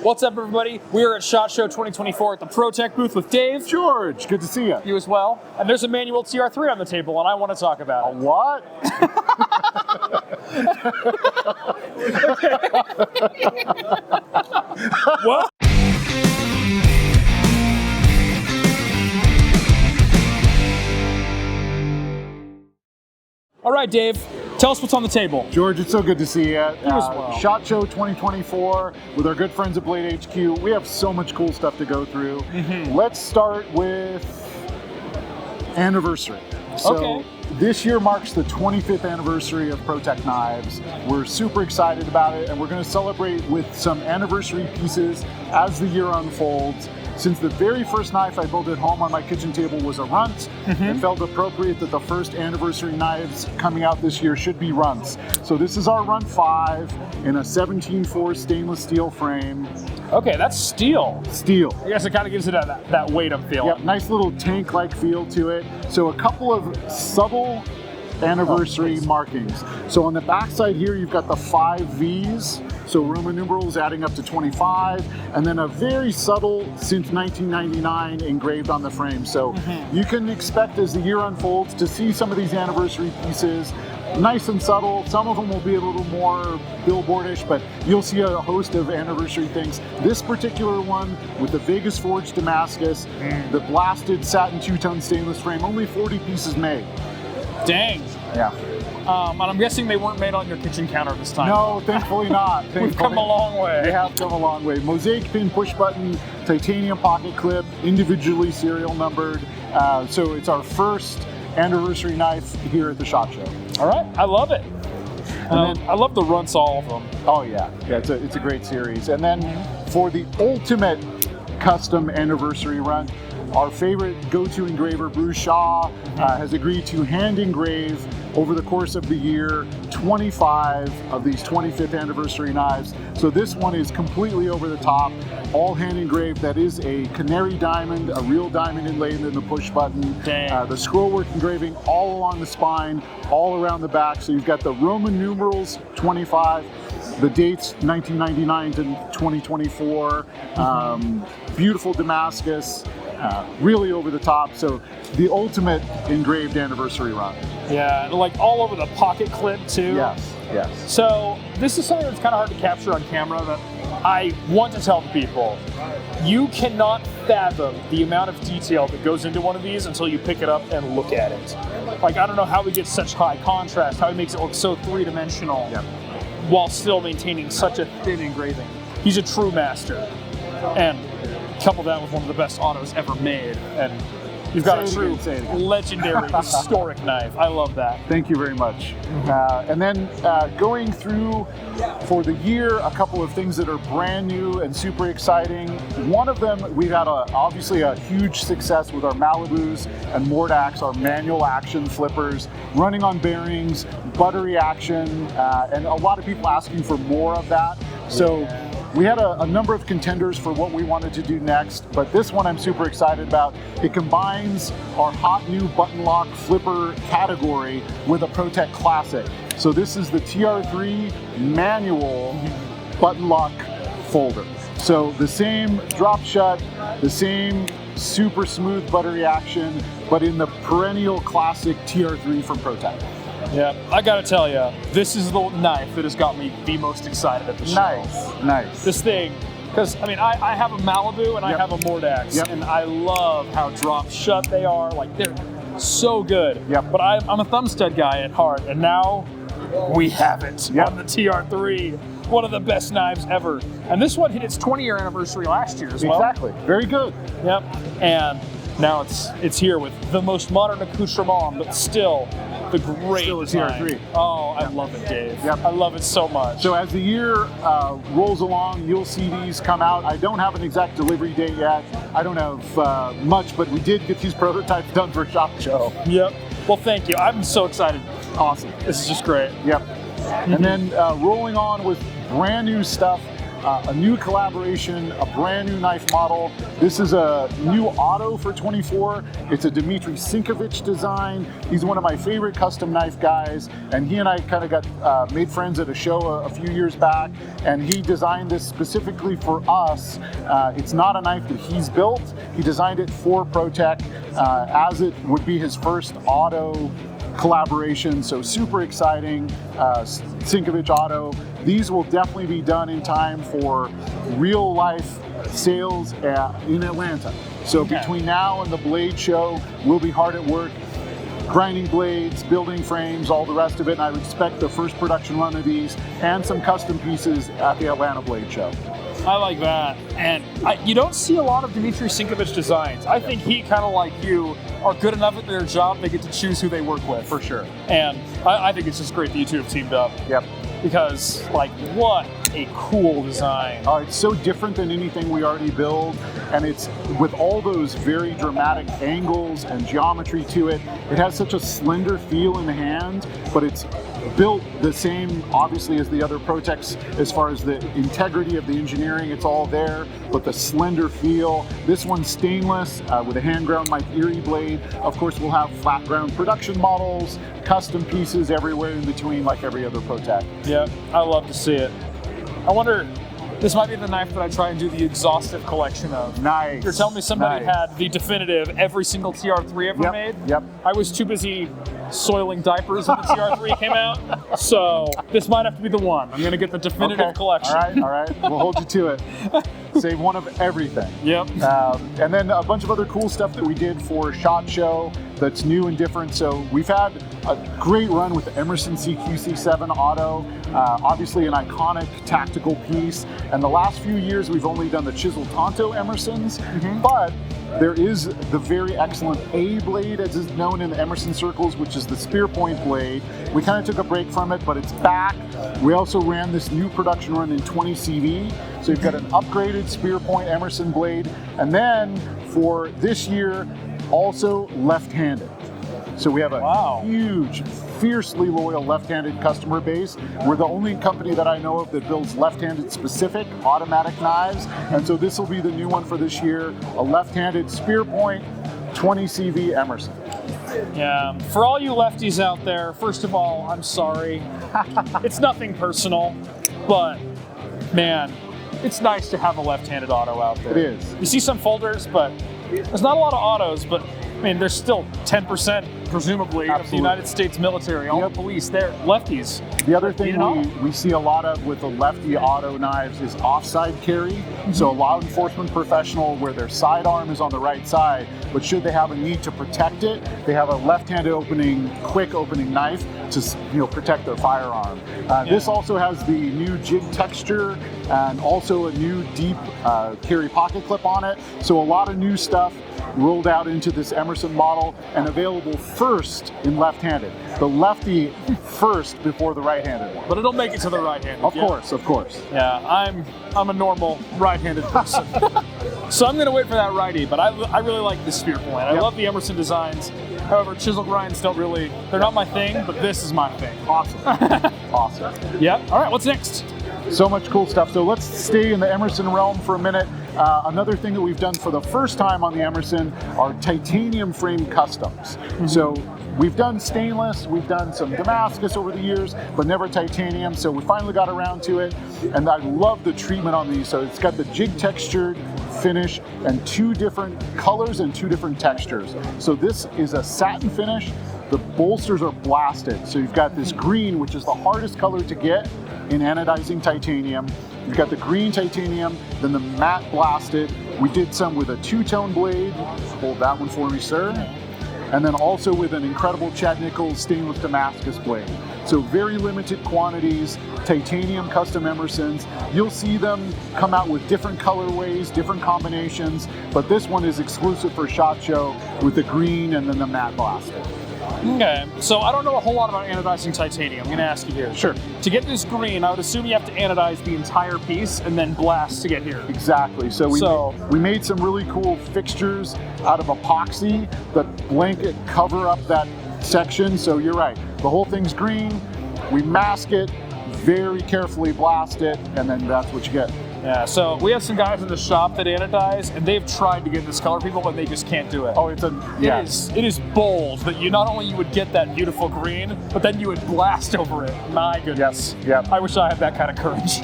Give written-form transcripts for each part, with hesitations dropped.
What's up, everybody? We are at SHOT Show 2024 at the ProTech booth with Dave. George, good to see you. You as well. And there's a manual TR3 on the table, and I want to talk about it. What? What? All right, Dave, tell us what's on the table. George, it's so good to see you. You as well. SHOT Show 2024 with our good friends at Blade HQ. We have so much cool stuff to go through. Let's start with anniversary. So this year marks the 25th anniversary of ProTech knives. We're super excited about it, and we're going to celebrate with some anniversary pieces as the year unfolds. Since the very first knife I built at home on my kitchen table was a Runt, it felt appropriate that the first anniversary knives coming out this year should be Runts. So this is our Runt 5 in a 17/4 stainless steel frame. Okay, that's steel. Steel. I guess it kind of gives it that weight I'm feeling. Yep, nice little tank-like feel to it. So a couple of subtle anniversary markings. So on the back side here, you've got the 5 Vs. So Roman numerals adding up to 25, and then a very subtle since 1999 engraved on the frame. So you can expect as the year unfolds to see some of these anniversary pieces nice and subtle. Some of them will be a little more billboardish, but you'll see a host of anniversary things. This particular one with the Vegas Forged Damascus, the blasted satin 2-tone stainless frame, only 40 pieces made. Dang. Yeah. And I'm guessing they weren't made on your kitchen counter this time. No, thankfully not. We've come a long way. They have come a long way. Mosaic pin push button, titanium pocket clip, individually serial numbered. So it's our first anniversary knife here at the SHOT Show. All right, I love it. I love the Runts, all of them. Oh yeah, it's a great series. And then for the ultimate custom anniversary Runt, our favorite go-to engraver, Bruce Shaw, has agreed to hand engrave over the course of the year 25 of these 25th anniversary knives. So this one is completely over the top, all hand engraved. That is a canary diamond, a real diamond inlaid in the push button. The scrollwork engraving all along the spine, all around the back. So you've got the Roman numerals 25, the dates 1999 to 2024, beautiful Damascus. Really over the top, so the ultimate engraved anniversary Runt. Yeah, like all over the pocket clip too. Yes, yes. So this is something that's kind of hard to capture on camera that I want to tell the people. You cannot fathom the amount of detail that goes into one of these until you pick it up and look at it. Like, I don't know how he gets such high contrast, how he makes it look so three-dimensional while still maintaining such a thin engraving. He's a true master. And couple that with one of the best autos ever made, and you've got a true legendary historic knife. I love that. Thank you very much. And then going through for the year, a couple of things that are brand new and super exciting. One of them, we've had obviously a huge success with our Malibus and Mordax, our manual action flippers, running on bearings, buttery action, and a lot of people asking for more of that. So we had a number of contenders for what we wanted to do next, but this one I'm super excited about. It combines our hot new button lock flipper category with a ProTech classic. So this is the TR3 Manual Button Lock Folder. So the same drop shut, the same super smooth buttery action, but in the perennial classic TR3 from ProTech. Yeah, I gotta tell you, this is the knife that has got me the most excited at the show. Nice. This thing, because I mean, I have a Malibu and I have a Mordax, and I love how drop shut they are. Like, they're so good. But I'm a thumb stud guy at heart, and now we have it on the TR3. One of the best knives ever. And this one hit its 20-year anniversary last year as well. Exactly. Very good. Yep. And now it's here with the most modern accoutrement, but still the great TR3. Oh, I love it, Dave. I love it so much. So as the year rolls along, you'll see these come out. I don't have an exact delivery date yet. I don't have much, but we did get these prototypes done for SHOT Show. Well, thank you. I'm so excited. Awesome. This is just great. And then rolling on with brand new stuff. a new collaboration, a brand new knife model. This is a new auto for 24. It's a Dmitry Sinkevich design. He's one of my favorite custom knife guys, and he and I kind of got made friends at a show a few years back, and he designed this specifically for us. It's not a knife that he's built. He designed it for ProTech, as it would be his first auto collaboration, so super exciting. Sinkevich auto. These will definitely be done in time for real life sales in Atlanta. So between now and the Blade Show, we'll be hard at work grinding blades, building frames, all the rest of it, and I would expect the first production run of these and some custom pieces at the Atlanta Blade Show. I like that. And you don't see a lot of Dmitry Sinkevich designs. I think he, kind of like you, are good enough at their job, they get to choose who they work with. For sure. And I think it's just great that you two have teamed up. Yep. Because, like, what a cool design. It's so different than anything we already build, and it's with all those very dramatic angles and geometry to it. It has such a slender feel in the hand, but it's built the same, obviously, as the other ProTechs as far as the integrity of the engineering. It's all there, but the slender feel. This one's stainless with a hand ground Mike Erie blade. Of course, we'll have flat ground production models, custom pieces everywhere in between, like every other ProTech. Yeah, I love to see it. I wonder, this might be the knife that I try and do the exhaustive collection of. Nice. You're telling me somebody had the definitive every single TR3 ever made? Yep. I was too busy soiling diapers when the TR3 came out, so this might have to be the one. I'm going to get the definitive collection. All right. We'll hold you to it. Save one of everything. Yep. And then a bunch of other cool stuff that we did for SHOT Show that's new and different. So we've had a great run with the Emerson CQC7 Auto, obviously an iconic tactical piece. And the last few years we've only done the Chisel Tonto Emersons, but there is the very excellent A blade, as is known in the Emerson circles, which is the spear point blade. We kind of took a break from it, but it's back. We also ran this new production run in 20 CV. So you've got an upgraded spear point Emerson blade. And then for this year, also left-handed. So we have a huge, fiercely loyal left-handed customer base. We're the only company that I know of that builds left-handed specific automatic knives. And so this will be the new one for this year, a left-handed spear point 20 CV Emerson. Yeah, for all you lefties out there, first of all, I'm sorry. It's nothing personal, but man, it's nice to have a left-handed auto out there. It is. You see some folders, but there's not a lot of autos, but I mean, there's still 10%, presumably, of the United States military, all the police, they're lefties. The other thing we see a lot of with the lefty auto knives is offside carry. So a law enforcement professional where their sidearm is on the right side, but should they have a need to protect it, they have a left-handed opening, quick opening knife to protect their firearm. This also has the new jig texture and also a new deep carry pocket clip on it. So a lot of new stuff rolled out into this Emerson model and available first in left-handed. The lefty first before the right-handed one. But it'll make it to the right-handed. Of course. Yeah, I'm a normal right-handed person. So I'm going to wait for that righty, but I really like this spear point. I love the Emerson designs. However, chisel grinds they're not my thing, but this is my thing. Awesome. Awesome. Yeah. All right, what's next? So much cool stuff. So let's stay in the Emerson realm for a minute. Another thing that we've done for the first time on the Emerson are titanium frame customs. So we've done stainless, we've done some Damascus over the years, but never titanium. So we finally got around to it, and I love the treatment on these. So it's got the jig textured finish and 2 different colors and 2 different textures. So this is a satin finish. The bolsters are blasted. So you've got this green, which is the hardest color to get in anodizing titanium. You've got the green titanium, then the matte blasted. We did some with a 2-tone blade. Hold that one for me, sir. And then also with an incredible Chad Nichols stainless Damascus blade. So very limited quantities, titanium custom Emersons. You'll see them come out with different colorways, different combinations, but this one is exclusive for SHOT Show with the green and then the matte blasted. Okay, so I don't know a whole lot about anodizing titanium. I'm going to ask you here. Sure. To get this green, I would assume you have to anodize the entire piece and then blast to get here. Exactly. So we made some really cool fixtures out of epoxy that blanket cover up that section. So you're right. The whole thing's green. We mask it, very carefully blast it, and then that's what you get. Yeah, so we have some guys in the shop that anodize, and they've tried to get this color people, but they just can't do it. Oh, it's a yeah. It is bold that you not only you would get that beautiful green, but then you would blast over it. My goodness. Yep. I wish I had that kind of courage.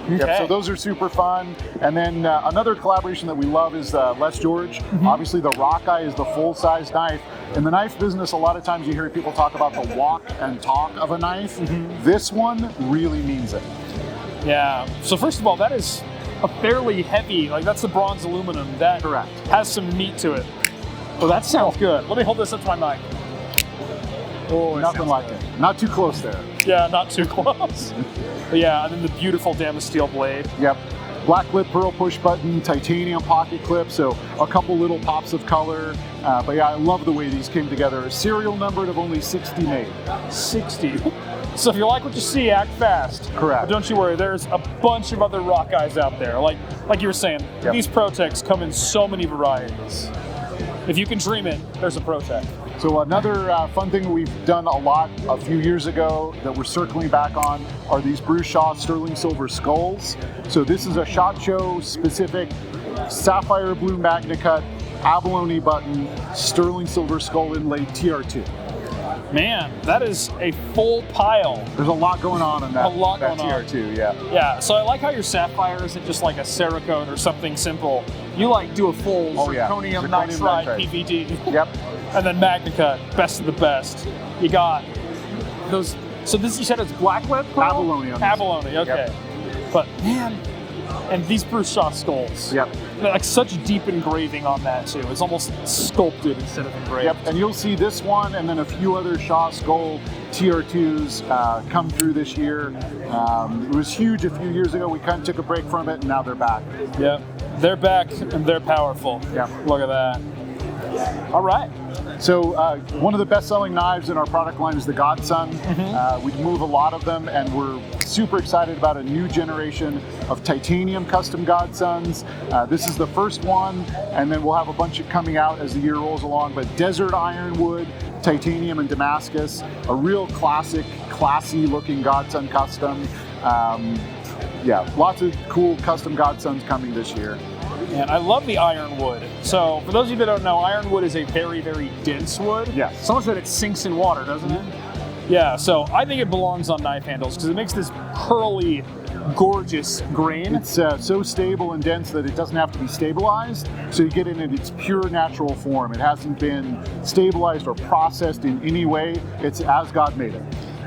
Yep, Okay. so those are super fun. And then another collaboration that we love is Les George. Obviously the Rockeye is the full-size knife. In the knife business, a lot of times you hear people talk about the walk and talk of a knife. This one really means it. Yeah, so first of all, that is a fairly heavy, like that's the bronze aluminum. That Correct. has some meat to it. Oh, that sounds good. Let me hold this up to my mic. Oh, Nothing like it. Not too close there. Yeah, not too close. But yeah, and then the beautiful Damascene steel blade. Yep. Black clip, pearl push button, titanium pocket clip, so a couple little pops of color. But yeah, I love the way these came together. Serial numbered of only 60 made. 60. So if you like what you see, act fast. Correct. But don't you worry, there's a bunch of other Rockeyes out there. Like you were saying, Yep. these ProTechs come in so many varieties. If you can dream it, there's a ProTech. So another fun thing we've done a lot a few years ago that we're circling back on are these Bruce Shaw sterling silver skulls. So this is a SHOT Show specific sapphire blue magna cut, abalone button, sterling silver skull inlaid TR2. Man, that is a full pile. There's a lot going on in that, A lot that going on. TR2, yeah. Yeah, so I like how your sapphire isn't just like a Cerakote or something simple. You like do a full zirconium nitride PVD. Yep. And then Magnacut, best of the best. You got those. So this you said it's black lead pearl? Abalone. Abalone, okay. Yep. But man, and these Bruce Shaw skulls. Yep. Like such deep engraving on that too. It's almost sculpted instead of engraved. Yep, and you'll see this one and then a few other Shaw Skull TR2s come through this year. It was huge a few years ago. We kind of took a break from it, and now they're back. Yep, they're back and they're powerful. Yep. Look at that. All right. So one of the best-selling knives in our product line is the Godson. We move a lot of them, and we're super excited about a new generation of titanium custom Godsons. This is the first one, and then we'll have a bunch of coming out as the year rolls along. But desert ironwood, titanium, and Damascus, a real classic, classy-looking Godson custom. Yeah, lots of cool custom Godsons coming this year. And I love the ironwood. So for those of you that don't know, ironwood is a very, very dense wood. Yes. So much that it sinks in water, doesn't it? Yeah, so I think it belongs on knife handles because it makes this curly, gorgeous grain. It's so stable and dense that it doesn't have to be stabilized, so you get it in its pure natural form. It hasn't been stabilized or processed in any way. It's as God made it.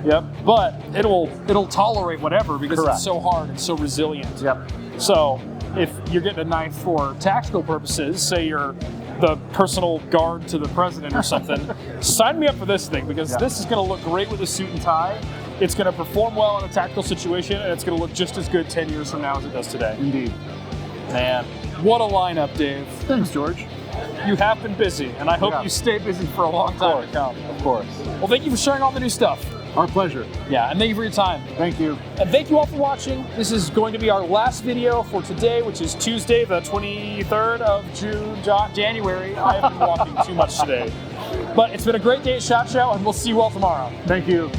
Yep, but it'll tolerate whatever because Correct. it's so hard and so resilient. Yep. So if you're getting a knife for tactical purposes, say you're the personal guard to the president or something, sign me up for this thing because this is going to look great with a suit and tie. It's going to perform well in a tactical situation, and it's going to look just as good 10 years from now as it does today. Indeed. Man, what a lineup, Dave. Thanks, George. You have been busy, and I hope you stay busy for a long time to come. Of course. Well, thank you for sharing all the new stuff. Our pleasure. Yeah, and thank you for your time. Thank you. And thank you all for watching. This is going to be our last video for today, which is Tuesday, the 23rd of January. I have been walking too much today. But it's been a great day at SHOT Show, and we'll see you all tomorrow. Thank you.